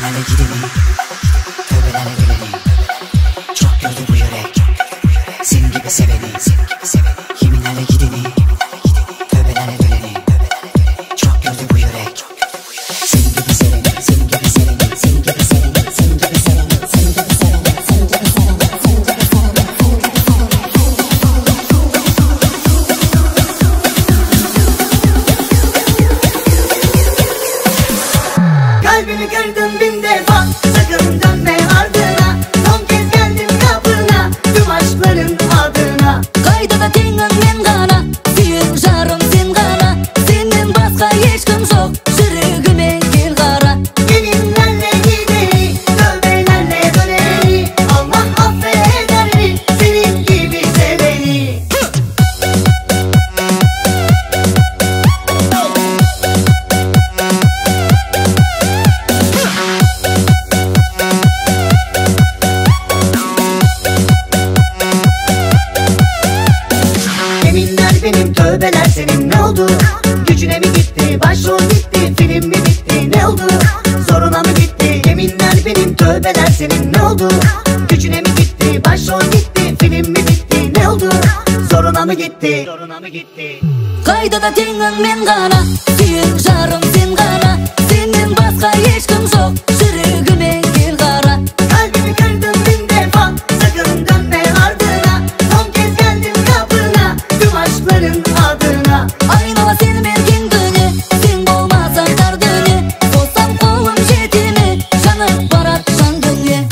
Kiminlerle gideni, tövbelerle geleni. Çok gördü bu yürek, senin gibi seveni. Kiminlerle gideni, tövbelerle geleni. Çok gördü bu yürek, senin gibi seveni, senin gibi seveni, senin gibi seveni, senin gibi seveni, senin gibi seveni, senin gibi seveni, senin gibi seveni. Kalbimi kırdın bin defa, sakın dönme ardına. Son kez geldim kapına, tüm aşkların adına. Kayda tengin men gana, suyun jarım sen gana. Senden başka hiç kim yok, yürüyüme gel kara. Kiminlerle gideni, tövbelerle döneni. Allah affeder mi senin gibi seveni? Yeminler benim, tövbeler senin, ne oldu? Gücüne mi gitti, başrol gitti, film mi bitti, ne oldu? Zoruna mı gitti? Yeminler benim, tövbeler senin, ne oldu? Gücüne mi gitti, başrol gitti, film mi bitti, ne oldu? Zoruna mı gitti? Kayda tengin men gana, suyun jarım sen gana. Senden başka hiç kim yok, yürüyüme gel kara. Kalbimi kırdın bin defa, sakın dönme ardına. Son kez geldim kapına, tüm aşkların adına. Aynala sen merkin dönü, sen bolmasan kar dönü. Olsam kolum jetimi, janıp barat jan dönü.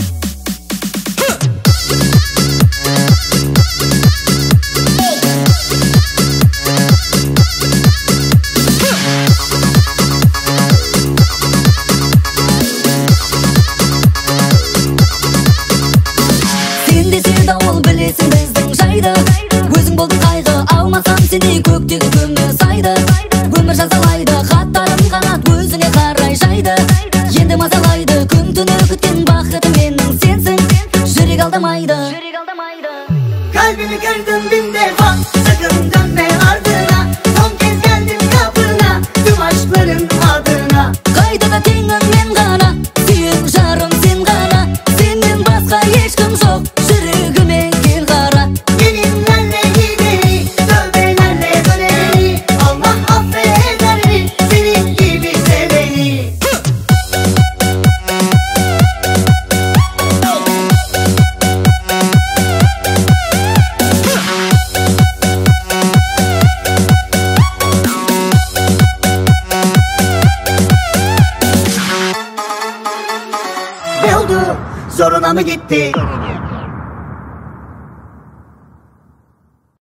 Sen de sevda ol bilesin bizden jayda. Özün boldun kaygı, almasam seni kökteki kömür saydı. Ömür jazalaydı, hatlarım kanat gözüne karay jaydı. Endi mazalaydı, kun tünü kütken bakıtım menin sensin. Jürek aldamaydı. Kalbimi kırdın bin defa, sakın dönme ardına. Son kez geldim kapına, tüm aşkların adına. Kayda tengin men gana, suyun jarım sen gana. Senden başka hiç kim yok, yürüyüme gel kara. Kiminlerle gideni, tövbelerle döneni. Allah affeder mi senin gibi seveni? Ne oldu? Zoruna mı gitti?